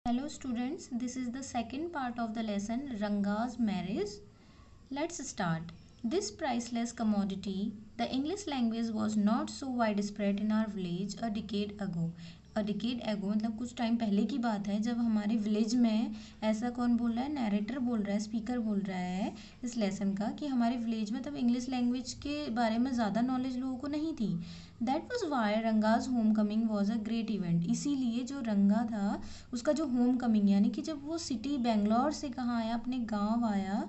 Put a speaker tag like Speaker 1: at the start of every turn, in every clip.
Speaker 1: Hello students, this is the second part of the lesson Ranga's marriage. Let's start. This priceless commodity, the English language was not so widespread in our village a decade ago. मतलब कुछ time पहले की बात है जब हमारे village में ऐसा कौन बोल रहा है, नैरेटर बोल रहा है, स्पीकर बोल रहा है इस लेसन का कि हमारे विलेज में तब इंग्लिश लैंग्वेज के बारे में ज़्यादा नॉलेज लोगों को नहीं थी. That was why Ranga's home coming was a great event. इसीलिए जो रंगा था उसका जो होम कमिंग यानी कि जब वो सिटी बेंगलोर से कहाँ आया, अपने गाँव आया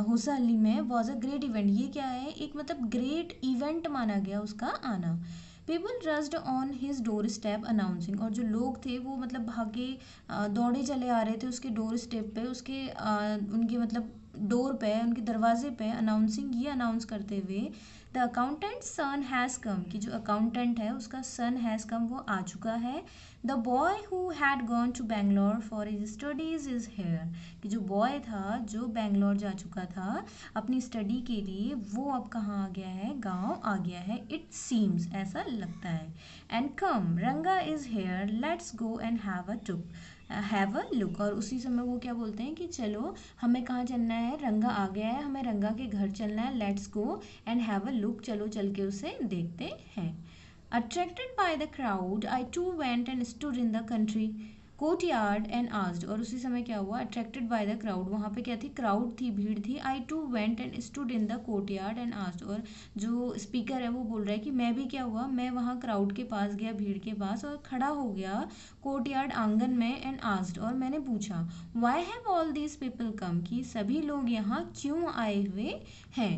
Speaker 1: हुसाली में, वॉज अ ग्रेट इवेंट. ये क्या है, एक मतलब ग्रेट इवेंट माना गया उसका आना. People rushed on his doorstep announcing. और जो लोग थे वो मतलब भागे दौड़े चले आ रहे थे उसके डोर स्टेप पे, उसके उनके मतलब डोर पे, उनके दरवाजे पे अनाउंसिंग, ये अनाउंस करते हुए the accountant son has come, कि जो अकाउंटेंट है उसका सन हैज़ कम, वो आ चुका है. The boy who had gone to Bangalore for his studies is here, कि जो बॉय था जो बैंगलोर जा चुका था अपनी स्टडी के लिए, वो अब कहाँ आ गया है, गांव आ गया है. इट सीम्स, ऐसा लगता है. एंड कम रंगा is here, let's go and have a look. और उसी समय वो क्या बोलते हैं कि चलो हमें कहाँ चलना है, रंगा आ गया है, हमें रंगा के घर चलना है. Let's go and have a look, चलो चल के उसे देखते हैं. Attracted by the crowd, I too went and stood in the country courtyard and asked. और उसी समय क्या हुआ, attracted by the crowd, वहाँ पे क्या थी, क्राउड थी, भीड़ थी. I too went and stood in the courtyard and asked. और जो स्पीकर है वो बोल रहा है कि मैं भी क्या हुआ, मैं वहाँ क्राउड के पास गया, भीड़ के पास, और खड़ा हो गया कोर्टयार्ड आंगन में. एंड आस्क्ड, और मैंने पूछा, why have all these people come, कि सभी लोग यहाँ क्यों आए हुए हैं.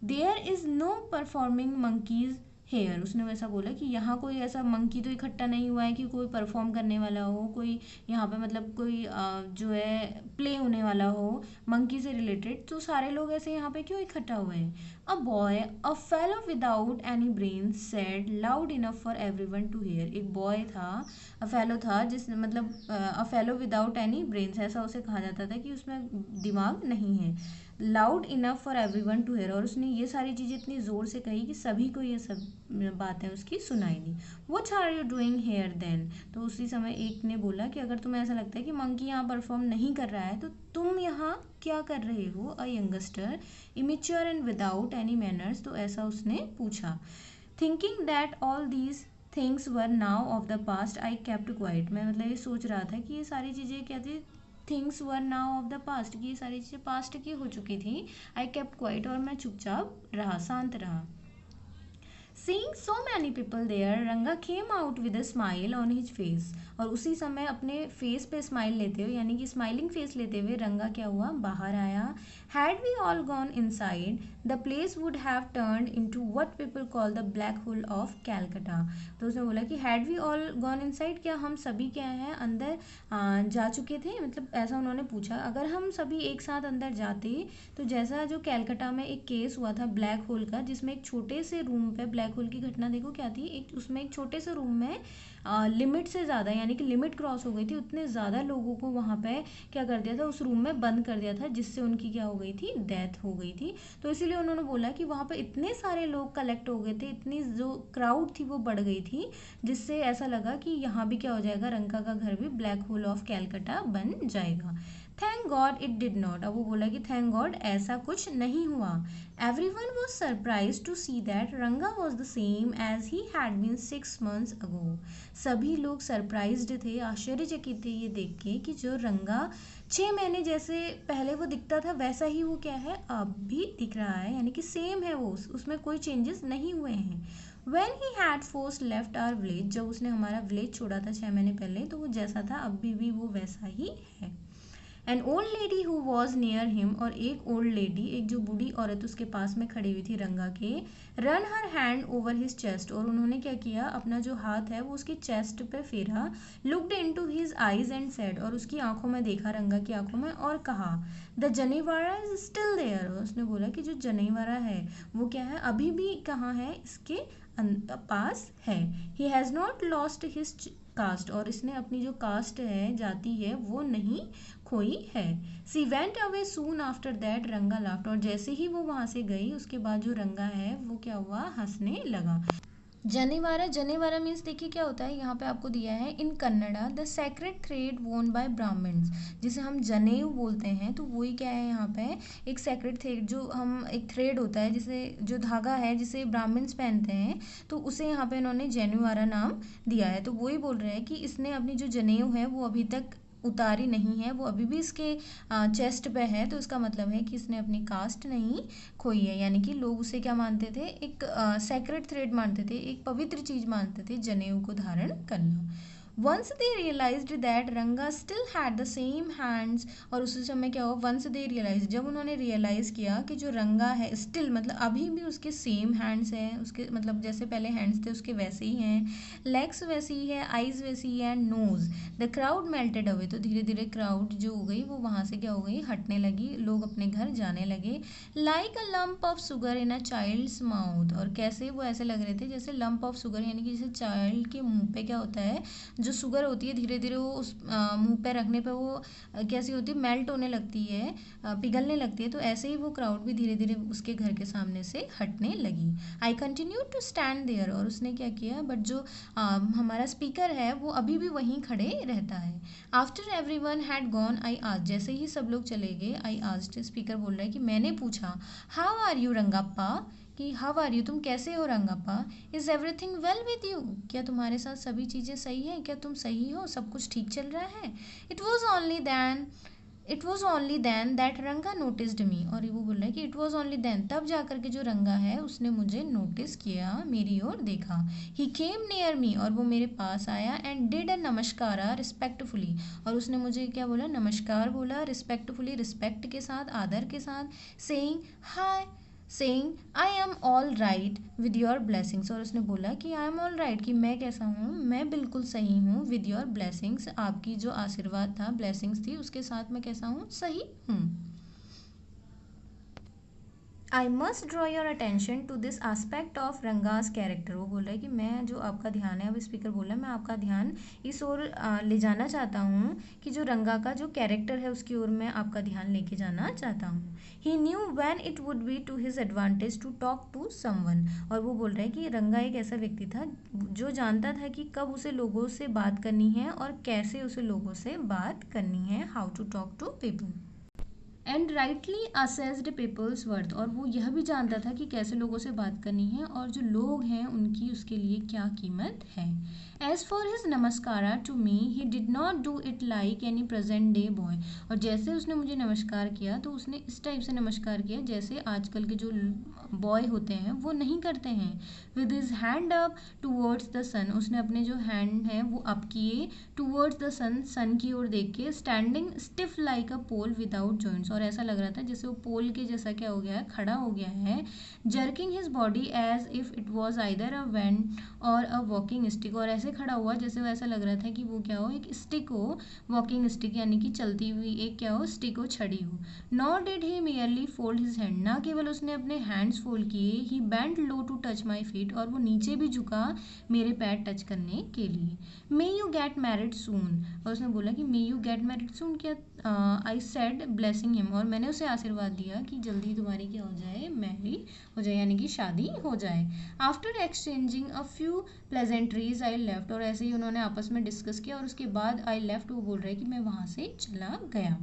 Speaker 1: There is no performing monkeys here. उसने वैसा बोला कि यहाँ कोई ऐसा मंकी तो इकट्ठा नहीं हुआ है कि कोई परफॉर्म करने वाला हो, कोई यहाँ पे मतलब कोई जो है प्ले होने वाला हो मंकी से रिलेटेड. तो सारे लोग ऐसे यहाँ पे क्यों इकट्ठा हुए हैं. A boy, a fellow without any brain said loud enough for everyone to hear. एक बॉय था, अ फेलो था, जिस मतलब a fellow without any brains, ऐसा उसे कहा जाता था कि उसमें दिमाग नहीं है. Loud enough for everyone to hear, और उसने ये सारी चीज़ें इतनी ज़ोर से कही कि सभी को ये सब बातें उसकी सुनाई दी. What are you doing here then. तो उसी समय एक ने बोला कि अगर तुम्हें ऐसा लगता है कि मंकी यहाँ परफॉर्म नहीं कर रहा है तो तुम यहाँ क्या कर रहे हो. A youngster, immature and without any manners, तो ऐसा उसने पूछा. Thinking that all these things were now of the past I kept quite. मैं मतलब ये सोच रहा था कि ये सारी चीज़ें क्या थी, things were now of the past, कि ये सारी चीज़ें पास्ट की हो चुकी थी. आई केप्ट क्वाइट, और मैं चुपचाप रहा, शांत रहा. Seeing so many people there, रंगा came out with a smile on his face. और उसी समय अपने फेस पे स्माइल लेते हुए, यानी कि स्माइलिंग फेस लेते हुए रंगा क्या हुआ, बाहर आया. Had we all gone inside, the place would have turned into what people call the black hole of Calcutta. तो उसने बोला कि had we all gone inside, क्या हम सभी क्या हैं अंदर जा चुके थे, मतलब ऐसा उन्होंने पूछा. अगर हम सभी एक साथ अंदर जाते तो जैसा जो कैलकाटा में एक केस हुआ था ब्लैक होल का, जिसमें एक छोटे से रूम पे, ब्लैक होल की घटना देखो क्या थी, एक उसमें एक छोटे से रूम में लिमिट से ज़्यादा, यानी कि लिमिट क्रॉस हो गई थी, उतने ज़्यादा लोगों को वहाँ पे क्या कर दिया था, उस रूम में बंद कर दिया था, जिससे उनकी क्या हो गई थी, डेथ हो गई थी. तो इसीलिए उन्होंने बोला कि वहाँ पे इतने सारे लोग कलेक्ट हो गए थे, इतनी जो क्राउड थी वो बढ़ गई थी, जिससे ऐसा लगा कि यहाँ भी क्या हो जाएगा, रंका का घर भी ब्लैक होल ऑफ कैलकाटा बन जाएगा. Thank God it did not. अब वो बोला कि थैंक गॉड ऐसा कुछ नहीं हुआ. Everyone was surprise to see that Ranga was the same as he had been 6 months ago. सभी लोग सरप्राइज्ड थे, आश्चर्यचकित थे ये देख के कि जो रंगा 6 महीने जैसे पहले वो दिखता था वैसा ही वो क्या है, अब भी दिख रहा है, यानी कि सेम है वो, उसमें कोई चेंजेस नहीं हुए हैं. When he had first left our village, जब उसने हमारा विलेज छोड़ा था 6 महीने पहले, तो वो जैसा था अभी भी वो वैसा ही है. An old lady who was near him, और एक ओल्ड लेडी, एक जो बूढ़ी औरत उसके पास में खड़ी हुई थी रंगा के, run her hand over his chest, और उन्होंने क्या किया, अपना जो हाथ है वो उसकी चेस्ट पे फेरा. Looked into his eyes and said, और उसकी आंखों में देखा, रंगा की आंखों में, और कहा, द जनेवारा इज स्टिल देयर. उसने बोला कि जो जनेवारा है वो क्या है, अभी भी कहाँ है, इसके पास है. He has not lost his cast, और इसने अपनी जो कास्ट है, जाति है, वो नहीं खोई है. She went away soon after that, Ranga laughed, और जैसे ही वो वहां से गई उसके बाद जो रंगा है वो क्या हुआ, हंसने लगा. जनेवारा, जनेवारा मीन्स देखिए क्या होता है, यहाँ पे आपको दिया है इन कन्नड़ा द सेक्रेड थ्रेड वोन बाय ब्राह्मण्स, जिसे हम जनेऊ बोलते हैं, तो वही क्या है यहाँ पे, एक सेक्रेड थ्रेड, जो हम एक थ्रेड होता है जिसे, जो धागा है जिसे ब्राह्मण्स पहनते हैं, तो उसे यहाँ पे इन्होंने जनेवारा नाम दिया है। तो वही बोल रहे हैं कि इसने अपनी जो जनेऊ है वो अभी तक उतारी नहीं है, वो अभी भी इसके चेस्ट पे है, तो इसका मतलब है कि इसने अपनी कास्ट नहीं खोई है। यानी कि लोग उसे क्या मानते थे, एक सेक्रेड थ्रेड मानते थे, एक पवित्र चीज मानते थे जनेऊ को धारण करना। वंस दे रियलाइज्ड दैट रंगा still had the same hands, और उसी समय क्या हुआ, वंस दे रियलाइज, जब उन्होंने रियलाइज किया कि जो रंगा है स्टिल मतलब अभी भी उसके सेम हैंड्स हैं, उसके मतलब जैसे पहले हैंड्स थे उसके वैसे ही हैं, लेग्स वैसी ही है, आईज वैसी ही है, nose, the crowd melted away, तो धीरे धीरे क्राउड जो हो गई वो वहाँ से क्या हो गई, हटने लगी, लोग अपने घर जाने लगे। Like a lump of sugar in a child's mouth, और कैसे वो ऐसे लग रहे थे जैसे लंप ऑफ शुगर, यानी कि जैसे चाइल्ड के मुंह पे क्या होता है, जो शुगर होती है धीरे धीरे वो उस मुंह पे रखने पे वो कैसी होती है, मेल्ट होने लगती है, पिघलने लगती है, तो ऐसे ही वो क्राउड भी धीरे धीरे उसके घर के सामने से हटने लगी। I continue to stand there, और उसने क्या किया, बट जो हमारा स्पीकर है वो अभी भी वहीं खड़े रहता है। After every one had gone I asked, जैसे ही सब लोग चले गए, आई आस्क्ड, स्पीकर बोल रहा है कि मैंने पूछा, हाउ आर यू रंगप्पा, कि हाउ आर यू, तुम कैसे हो Rangappa, is everything well with you, क्या तुम्हारे साथ सभी चीज़ें सही हैं, क्या तुम सही हो, सब कुछ ठीक चल रहा है। It was only then that Ranga noticed me, और वो बोल रहा है कि इट वॉज ओनली देन, तब जाकर के जो रंगा है उसने मुझे नोटिस किया, मेरी ओर देखा। ही केम नियर मी, और वो मेरे पास आया, एंड डिड अ नमस्कारा रिस्पेक्टफुली, और उसने मुझे क्या बोला, नमस्कार बोला, रिस्पेक्टफुली रिस्पेक्ट के साथ, आदर के साथ, saying hi, saying I am all right with your blessings, और उसने बोला कि आई एम ऑल राइट, कि मैं कैसा हूँ, मैं बिल्कुल सही हूँ, विद योर ब्लेसिंग्स, आपकी जो आशीर्वाद था, ब्लेसिंग्स थी, उसके साथ मैं कैसा हूँ, सही हूँ। I must draw your attention to this aspect of Ranga's character, वो बोल रहा है कि मैं जो आपका ध्यान है, अब स्पीकर बोल रहा है मैं आपका ध्यान इस ओर ले जाना चाहता हूँ कि जो रंगा का जो कैरेक्टर है उसकी ओर मैं आपका ध्यान लेके जाना चाहता हूँ। He knew when it would be to his advantage to talk to someone, और वो बोल रहा है कि रंगा एक ऐसा व्यक्ति था जो जानता था कि कब उसे लोगों से बात करनी है और कैसे उसे लोगों से बात करनी है, how to talk to people, and rightly assessed people's worth, और वो यह भी जानता था कि कैसे लोगों से बात करनी है और जो लोग हैं उनकी उसके लिए क्या कीमत है। As for his namaskara to me he did not do it like any present day boy, और जैसे उसने मुझे नमस्कार किया तो उसने इस टाइप से नमस्कार किया जैसे आजकल के जो बॉय होते हैं वो नहीं करते हैं। With his hand up towards the sun, उसने अपने जो हैंड है वो अप किए, टूवर्ड्स द सन, सन की ओर देख के, standing stiff like a pole without joints, और ऐसा लग रहा था जैसे वो पोल के जैसा क्या हो गया है, खड़ा हो गया है। Jerking his body as if it was either a van or a walking stick, और ऐसे खड़ा हुआ जैसे वो ऐसा लग रहा था कि वो क्या हो, एक स्टिक हो, वॉकिंग स्टिक यानी कि चलती हुई एक क्या हो, स्टिक हो, छड़ी हो। Nor did he merely fold his hand, ना केवल उसने अपने हैंड्स फोल्ड किए, he bent low to touch my feet, और वो नीचे भी झुका मेरे पैर टच करने के लिए। मे यू गेट मैरिड सून, और उसने बोला कि मे यू गेट मैरिड सून, क्या, आई सेड ब्लेसिंग हिम, और मैंने उसे आशीर्वाद दिया कि जल्दी तुम्हारी क्या हो जाए, मैरी हो जाए, यानी कि शादी हो जाए। After exchanging a few pleasantries I left, और ऐसे ही उन्होंने आपस में डिस्कस किया और उसके बाद आई लेफ्ट, वो बोल रहे कि मैं वहाँ से चला गया।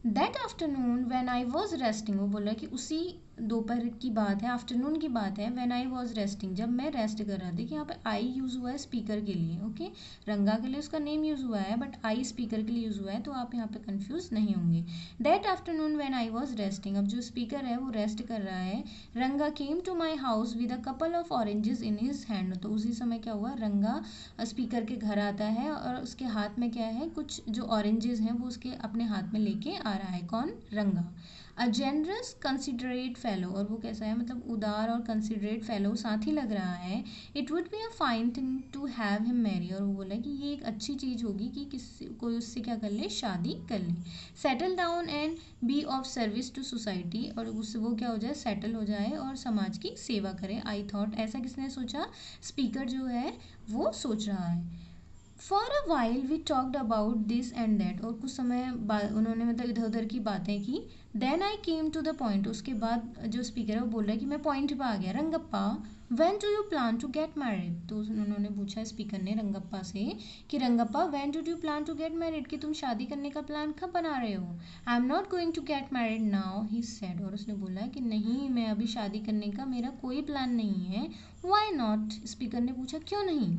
Speaker 1: That afternoon when I was resting, वो बोला कि उसी दोपहर की बात है, आफ्टरनून की बात है, व्हेन आई वॉज रेस्टिंग, जब मैं रेस्ट कर रहा था। देखिए यहाँ पे आई यूज़ हुआ है स्पीकर के लिए, ओके, रंगा के लिए उसका नेम यूज़ हुआ है बट आई स्पीकर के लिए यूज़ हुआ है, तो आप यहाँ पे कंफ्यूज नहीं होंगे। That afternoon when I was resting, अब जो स्पीकर है वो रेस्ट कर रहा है। Ranga came to my house with a couple of oranges in his hand, तो उसी समय क्या हुआ, रंगा स्पीकर के घर आता है और उसके हाथ में क्या है, कुछ जो ऑरेंजेस हैं वो उसके अपने हाथ में लेके आ रहा है, कौन, रंगा। अ जेनरस कंसिडरेट फेलो, और वो कैसा है, मतलब उदार और कंसिडरेट फेलो साथ ही लग रहा है। It would be a fine thing to have him marry, और वो बोला कि ये एक अच्छी चीज़ होगी कि किसी कोई उससे क्या कर ले, शादी कर ले। Settle down and be of service to society, और उससे वो क्या हो जाए, सेटल हो जाए और समाज की सेवा करे। आई थॉट, ऐसा किसने सोचा, स्पीकर जो है वो सोच रहा है। For a while we talked about this and that, और कुछ समय बाद उन्होंने मतलब इधर उधर की बातें की। Then I came to the point, उसके बाद जो स्पीकर है वो बोल रहा है कि मैं पॉइंट पे आ गया, Rangappa when do you plan to get married, तो उन्होंने पूछा स्पीकर ने रंगप्पा से कि Rangappa when do you plan to get married, कि तुम शादी करने का प्लान कब बना रहे हो। I am not going to get married now he said, और उसने बोला कि नहीं, मैं अभी शादी करने का मेरा कोई प्लान नहीं है। व्हाई नॉट, स्पीकर ने पूछा क्यों नहीं।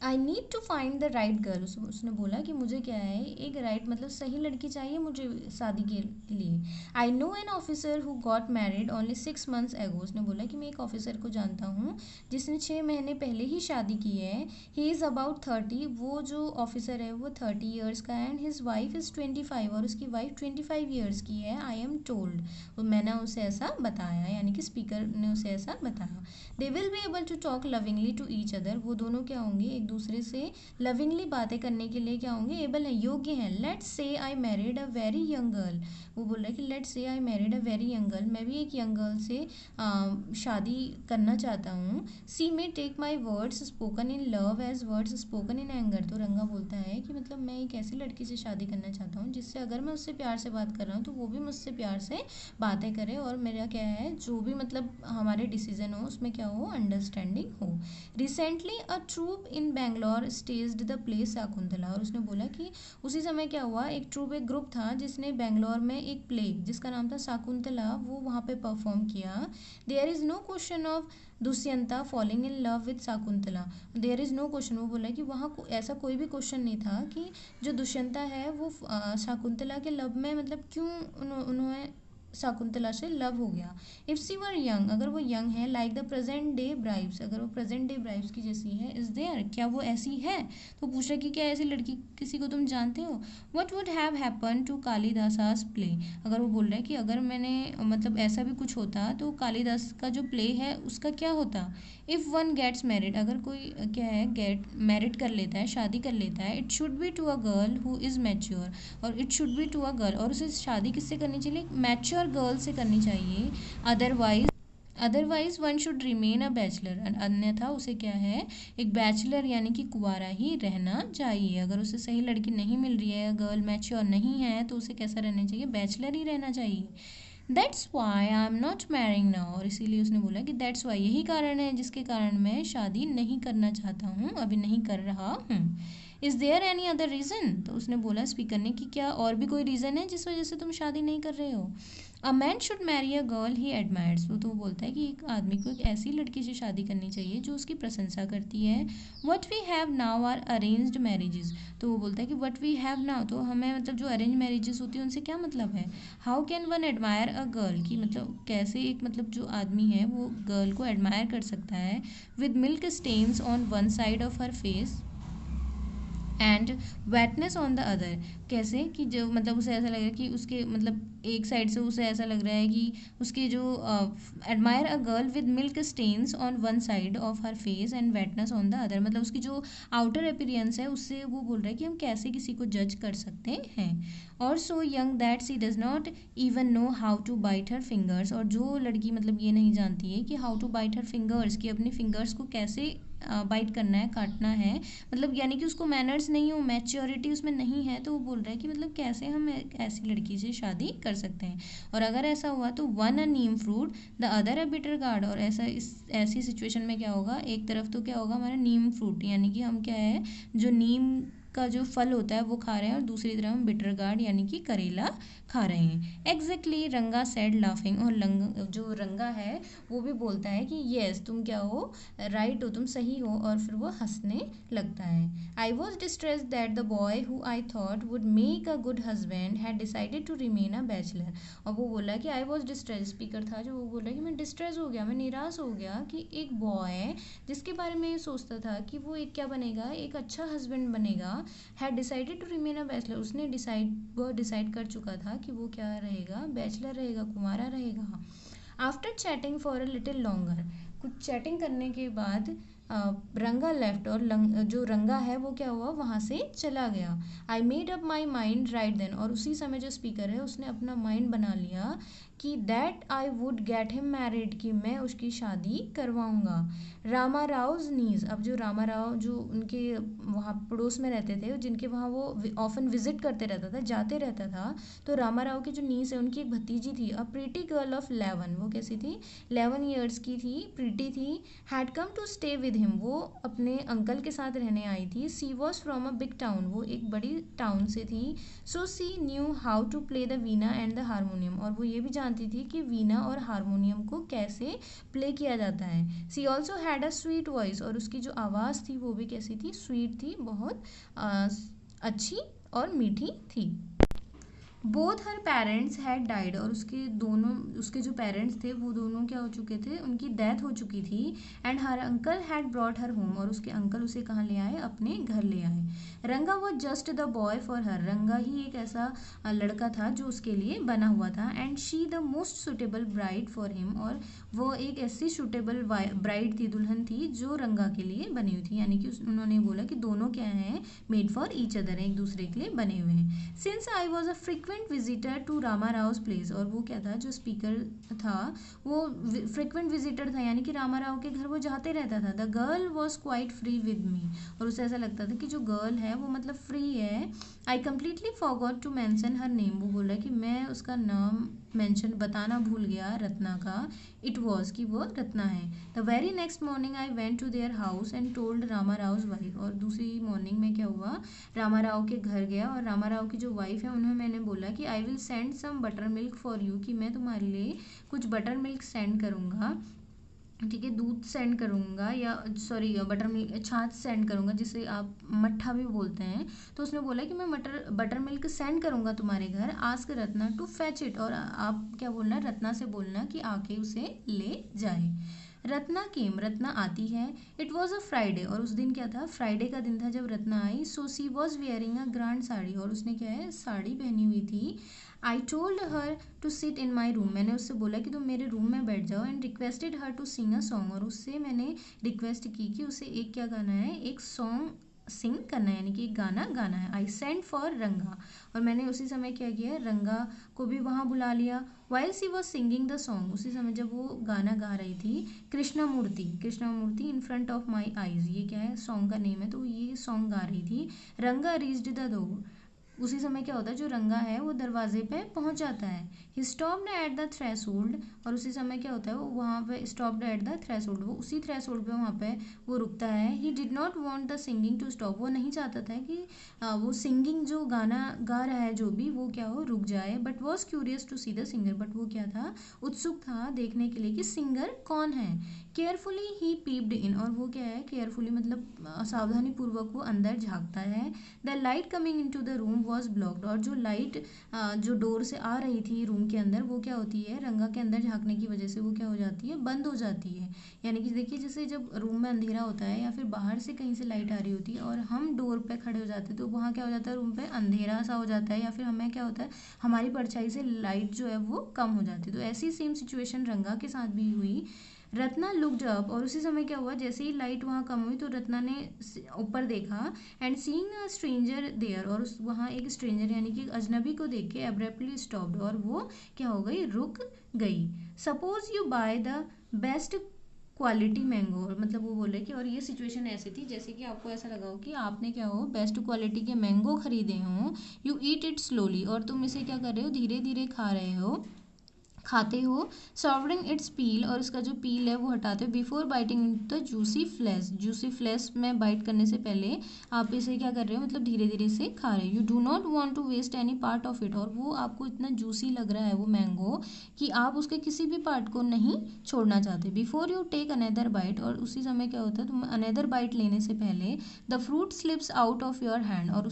Speaker 1: I need to find the right girl, उसने बोला कि मुझे क्या है, एक राइट मतलब सही लड़की चाहिए मुझे शादी के लिए। I know an officer who got married only 6 months एगो, उसने बोला कि मैं एक ऑफिसर को जानता हूँ जिसने 6 महीने पहले ही शादी की है। ही इज़ अबाउट 30, वो जो ऑफिसर है वो 30 years का है, एंड हिज वाइफ इज़ 25, और उसकी वाइफ 25 years की है। आई एम टोल्ड, मैंने उसे ऐसा बताया, यानी कि स्पीकर ने उसे ऐसा बताया। They will be able to talk lovingly to each other, वो दोनों क्या होंगे, एक दूसरे से लविंगली बातें करने के लिए क्या होंगे, एबल है, योग्य हैं। Let's say I married a very young girl, वो बोल रहा है कि let's say I married a very young girl, मैं भी एक यंग गर्ल से शादी करना चाहता हूँ। She may take my words spoken in love as words spoken in anger, तो रंगा बोलता है कि मतलब मैं एक ऐसी लड़की से शादी करना चाहता हूँ जिससे अगर मैं उससे प्यार से बात कर रहा हूँ तो वो भी मुझसे प्यार से बातें करे, और मेरा क्या है, जो भी मतलब हमारे डिसीजन हो उसमें क्या हो, अंडरस्टैंडिंग हो। Recently a troupe in Bangalore staged the play Shakuntala, और उसने बोला कि उसी समय क्या हुआ, एक ट्रूप, एक ग्रुप था जिसने बेंगलोर में एक प्ले जिसका नाम था शाकुंतला, वो वहाँ पे परफॉर्म किया। There is no question of Dushyanta falling in love with Shakuntala, there is no question, वो बोला कि वहाँ ऐसा कोई भी क्वेश्चन नहीं था कि जो दुष्यंता है वो शाकुंतला के लव में, मतलब क्यों उन्होंने शाकुंतला से लव हो गया। इफ़ सी वर यंग, अगर वो यंग है, like the present day bribes, अगर वो प्रेजेंट डे ब्राइब्स की जैसी है, इज देयर, क्या वो ऐसी है, तो पूछ रहा कि क्या ऐसी लड़की किसी को तुम जानते हो। What would have happen to Kalidasa's play, अगर वो बोल रहा है कि अगर मैंने मतलब ऐसा भी कुछ होता तो कालिदास का जो प्ले है उसका क्या होता। इफ़ वन गेट्स मैरिड, अगर कोई क्या है गेट मैरिड कर लेता है, शादी कर लेता है, it should be to a girl who is mature, और it should be to a girl, और उसे शादी किससे करनी चाहिए, मैच्योर गर्ल से करनी चाहिए। Otherwise one should remain a bachelor, अन्यथा उसे क्या है, एक बैचलर यानी कि कुंवारा ही रहना चाहिए। अगर उसे सही लड़की नहीं मिल रही है, गर्ल मैच्योर नहीं है, तो उसे कैसा रहना चाहिए, बैचलर ही रहना चाहिए। That's why I am not marrying now, और इसीलिए उसने बोला कि दैट्स वाई, यही कारण है जिसके कारण मैं शादी नहीं करना चाहता हूँ, अभी नहीं कर रहा हूँ। Is there any other reason, तो उसने बोला स्पीकर ने कि क्या और भी कोई रीज़न है जिस वजह से तुम शादी नहीं कर रहे हो। A man should marry a girl he admires, तो वो बोलता है कि एक आदमी को एक ऐसी लड़की से शादी करनी चाहिए जो उसकी प्रशंसा करती है। What we have now are arranged marriages, तो वो बोलता है कि वट वी हैव नाउ, तो हमें मतलब जो अरेंज मैरिजेस होती है उनसे क्या मतलब है। How can one admire a girl, की मतलब कैसे एक मतलब जो आदमी है वो गर्ल को एडमायर कर सकता है। With milk stains on one side of her face and wetness on the other, कैसे कि जो मतलब उसे ऐसा लग रहा है कि उसके मतलब एक साइड से उसे ऐसा लग रहा है कि उसके जो admire a girl with milk stains on one side of her face and wetness on the other, मतलब उसकी जो आउटर अपीयरेंस है उससे वो बोल रहा है कि हम कैसे किसी को जज कर सकते हैं। और so young that she does not even know how to bite her fingers, और जो लड़की मतलब ये नहीं जानती है कि how to bite her fingers, कि अपनी फिंगर्स को कैसे बाइट करना है, काटना है, मतलब यानी कि उसको मैनर्स नहीं हो, मैच्योरिटी उसमें नहीं है, तो वो बोल रहा है कि मतलब कैसे हम एक ऐसी लड़की से शादी कर सकते हैं। और अगर ऐसा हुआ तो one a Neem fruit the other a bitter gourd, और ऐसा इस ऐसी सिचुएशन में क्या होगा, एक तरफ तो क्या होगा हमारा नीम फ्रूट, यानी कि हम क्या है जो नीम का जो फल होता है वो खा रहे हैं, और दूसरी तरफ हम बिटर गार्ड यानी कि करेला खा रहे हैं। एग्जैक्टली रंगा सेड लाफिंग, और जो रंगा है वो भी बोलता है कि येस तुम क्या हो, राइट हो, तुम सही हो, और फिर वो हंसने लगता है। I was distress that the boy who I thought would make a good husband had decided to remain a bachelor, और वो बोला कि आई वॉज डिस्ट्रेस, स्पीकर था जो, वो बोला कि मैं डिस्ट्रेस हो गया, मैं निराश हो गया कि एक बॉय जिसके बारे में ये सोचता था कि वो एक क्या बनेगा, एक अच्छा हस्बैंड बनेगा, had decided to remain a bachelor, उसने वो डिसाइड कर चुका था कि वो क्या रहेगा, बैचलर रहेगा, कुंवारा रहेगा। After chatting for a little longer, कुछ चैटिंग करने के बाद रंगा लेफ्ट, और जो रंगा है वो क्या हुआ, वहाँ से चला गया। I made up my mind right then, और उसी समय जो स्पीकर है उसने अपना माइंड बना लिया कि that I would get him married, कि मैं उसकी शादी करवाऊंगा। रामा रावज नीज, अब जो रामा राव जो उनके वहाँ पड़ोस में रहते थे, जिनके वहाँ वो ऑफन विजिट करते रहता था, जाते रहता था, तो रामा राव की जो नीस है उनकी एक भतीजी थी, अ प्रीटी गर्ल ऑफ 11, वो कैसी थी, 11 ईयर्स की थी, प्रीटी थी, had come to stay with him, वो अपने अंकल के साथ रहने आई थी। She was from a big town, वो एक बड़ी टाउन से थी। So she knew how to play the veena and the harmonium, और वो ये भी जानती थी कि वीणा और हारमोनियम को कैसे प्ले किया जाता है। She also had a sweet voice, और उसकी जो आवाज़ थी वो भी कैसी थी, स्वीट थी, बहुत अच्छी और मीठी थी। Both her parents had died, और उसके जो पेरेंट्स थे वो दोनों क्या हो चुके थे, उनकी डेथ हो चुकी थी। And her uncle had brought her home, और उसके अंकल उसे कहाँ ले आए, अपने घर ले आए। रंगा was just the boy for her, रंगा ही एक ऐसा लड़का था जो उसके लिए बना हुआ था। And she the most suitable bride for him, और वो एक ऐसी सुटेबल ब्राइड थी, दुल्हन थी, जो रंगा के लिए बनी हुई थी। यानी कि उन्होंने बोला कि दोनों क्या हैं, मेड फॉर ईच अदर, एक दूसरे के लिए बने हुए हैं। Since I was a frequent visitor to Rama Rao place, और वो क्या था, जो स्पीकर था वो फ्रिक्वेंट विजिटर था, यानी कि रामा राव के घर वो जाते रहता था। The girl was quite free with me, और उसे ऐसा लगता था कि जो गर्ल है वो मतलब फ्री है। I completely forgot to mention her name, वो बोल रहा है कि मैं उसका नाम मेंशन बताना भूल गया, रत्ना का। इट वॉज, कि वो रत्ना है। The very next morning I went to their house and told Rama Rao wife, और दूसरी मॉर्निंग में क्या हुआ, रामा राव के घर गया, और रामा राव की जो वाइफ है उन्हें मैंने बोला कि I will send some butter milk for you, कि मैं तुम्हारे लिए कुछ बटर मिल्क सेंड करूँगा, ठीक है, दूध सेंड करूँगा, या सॉरी बटर मिल्क, छाछ सेंड करूँगा, जिसे आप मट्ठा भी बोलते हैं। तो उसने बोला कि मैं बटर मिल्क सेंड करूँगा तुम्हारे घर, ask Ratna to fetch it, और आप क्या बोलना, रत्ना से बोलना कि आके उसे ले जाए। रत्ना केम, रत्ना आती है। इट वॉज अ फ्राइडे, और उस दिन क्या था, फ्राइडे का दिन था जब रत्ना आई। So she was wearing a grand sari, और उसने क्या है, साड़ी पहनी हुई थी। I told her to sit in my room, मैंने उससे बोला कि तुम मेरे रूम में बैठ जाओ। And requested her to sing a song, और उससे मैंने रिक्वेस्ट की कि उसे एक क्या गाना है, एक सॉन्ग सिंग करना है, यानी कि एक गाना गाना है। आई सेंड फॉर रंगा, और मैंने उसी समय क्या किया, रंगा को भी वहाँ बुला लिया। While she was singing the song, उसी समय जब वो गाना गा रही थी, Krishna Murthy in front of my eyes, ये क्या है, सॉन्ग का नेम है, तो ये सॉन्ग गा रही थी। रंगा रीच्ड द डोर, उसी समय क्या होता है, जो रंगा है वो दरवाजे पे पहुंच जाता है। He stopped at the threshold, और उसी समय क्या होता है, वो वहाँ पे स्टॉप्ड एट द थ्रेशोल्ड, वो उसी थ्रेशोल्ड पे वहाँ पे वो रुकता है। He did not want the singing to stop, वो नहीं चाहता था कि वो सिंगिंग जो गाना गा रहा है जो भी, वो क्या हो, रुक जाए। But was curious to see the singer, but वो क्या था, उत्सुक था देखने के लिए कि सिंगर कौन है। केयरफुली ही पीप्ड इन, और वो क्या है, केयरफुली मतलब सावधानी पूर्वक वो अंदर झांकता है। The light coming into the room was blocked, और जो लाइट जो डोर से आ रही थी रूम के अंदर, वो क्या होती है, रंगा के अंदर झांकने की वजह से वो क्या हो जाती है, बंद हो जाती है। यानी कि देखिए, जैसे जब रूम में अंधेरा होता है या फिर बाहर से कहीं से लाइट आ रही होती है और हम डोर पे खड़े हो जाते हैं, तो वहाँ क्या हो जाता है, रूम पे अंधेरा सा हो जाता है, या फिर हमें क्या होता है, हमारी परछाई से लाइट जो है वो कम हो जाती है। तो ऐसी सेम सिचुएशन रंगा के साथ भी हुई। रत्ना लुक्ड अप, और उसी समय क्या हुआ, जैसे ही लाइट वहाँ कम हुई तो रत्ना ने ऊपर देखा। And seeing a stranger there, और उस वहाँ एक स्ट्रेंजर यानी कि अजनबी को देख के एब्रप्टली स्टॉप्ड, और वो क्या हो गई, रुक गई। Suppose you by the best quality mango, और मतलब वो बोले कि, और ये सिचुएशन ऐसी थी जैसे कि आपको ऐसा लगा हो कि आपने क्या हो, बेस्ट क्वालिटी के मैंगो खरीदे हों। यू ईट इट स्लोली, और तुम इसे क्या कर रहे हो, धीरे धीरे खाते हो। सॉवरिंग इट्स पील, और इसका जो पील है वो हटाते हो। Before biting the juicy flash में बाइट करने से पहले आप इसे क्या कर रहे हो, मतलब धीरे धीरे से खा रहे हो। You do not want to waste any part of it, और वो आपको इतना जूसी लग रहा है वो मैंगो कि आप उसके किसी भी पार्ट को नहीं छोड़ना चाहते। Before you take another bite, और उसी समय क्या होता है, तुम अनदर बाइट लेने से पहले the fruit slips out of your hand, और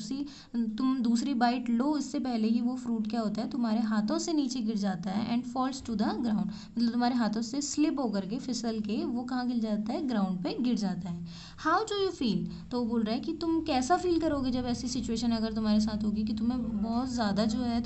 Speaker 1: तुम दूसरी बाइट लो इससे पहले ही वो फ्रूट क्या होता है, तुम्हारे हाथों से नीचे गिर जाता है। And falls to the ground, मतलब तुम्हारे हाथों से स्लिप होकर के, फिसल के वो कहाँ गिर जाता है, ग्राउंड पे गिर जाता है। हाउ डू यू फील, तो वो बोल रहा है कि तुम कैसा फील करोगे जब ऐसी सिचुएशन अगर तुम्हारे साथ होगी कि तुम्हें बहुत ज़्यादा जो है,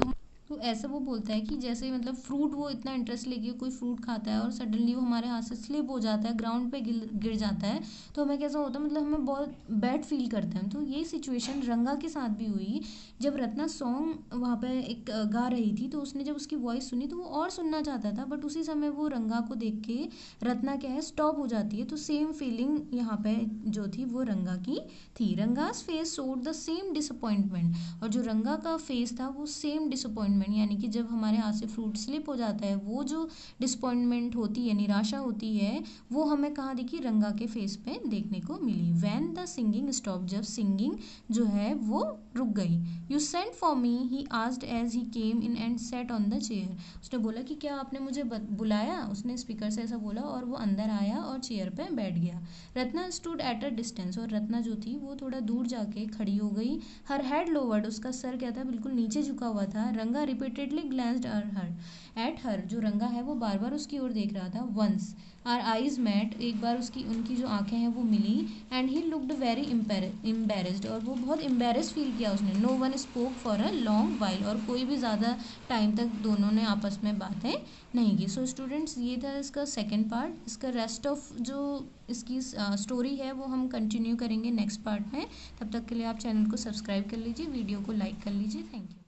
Speaker 1: तो ऐसा वो बोलता है कि जैसे मतलब फ्रूट वो इतना इंटरेस्ट लेके कोई फ्रूट खाता है और सडनली वो हमारे हाथ से स्लिप हो जाता है, ग्राउंड पे गिर जाता है, तो हमें कैसा होता है, मतलब हमें बहुत बैड फील करते हैं। तो ये सिचुएशन रंगा के साथ भी हुई। जब रत्ना सॉन्ग वहाँ पे एक गा रही थी, तो उसने जब उसकी वॉइस सुनी तो वो और सुनना चाहता था, बट उसी समय वो रंगा को देख के रत्ना क्या है स्टॉप हो जाती है। तो सेम फीलिंग यहाँ पे जो थी वो रंगा की थी। Ranga's face showed the same disappointment, और जो रंगा का फेस था वो सेम डिसअपॉइंटमेंट, यानी कि जब हमारे हाथ से फ्रूट स्लिप हो जाता है वो जो डिसअपॉइंटमेंट होती है, निराशा होती है, वो हमें कहाँ दिखी, रंगा के फेस पे देखने को मिली। वैन द सिंगिंग स्टॉप, जब सिंगिंग जो है वो रुक गई। You sent for me, he asked as he came in and set on the chair. उसने बोला कि क्या आपने मुझे बुलाया, उसने स्पीकर से ऐसा बोला और वो अंदर आया और चेयर पे बैठ गया। Ratna stood at a distance, और रत्ना जो थी वो थोड़ा दूर जाके खड़ी हो गई। हर हेड लोवर्ड, उसका सर क्या था, बिल्कुल नीचे झुका हुआ था। रंगा रिपीटेडली ग्लैंस्ड एट हर, जो रंगा है वो बार बार उसकी ओर देख रहा था। वंस आर आईज मैट, एक बार उनकी जो आंखें हैं वो मिली। And he looked very embarrassed, और वो बहुत एम्बेरस फील किया उसने। No one spoke for a long while, और कोई भी ज़्यादा टाइम तक दोनों ने आपस में बातें नहीं की। सो स्टूडेंट्स, ये था इसका सेकेंड पार्ट। इसका रेस्ट ऑफ जो इसकी स्टोरी है वो हम कंटिन्यू करेंगे नेक्स्ट पार्ट में। तब तक के लिए आप चैनल को सब्सक्राइब कर लीजिए, वीडियो को लाइक कर लीजिए। Thank you.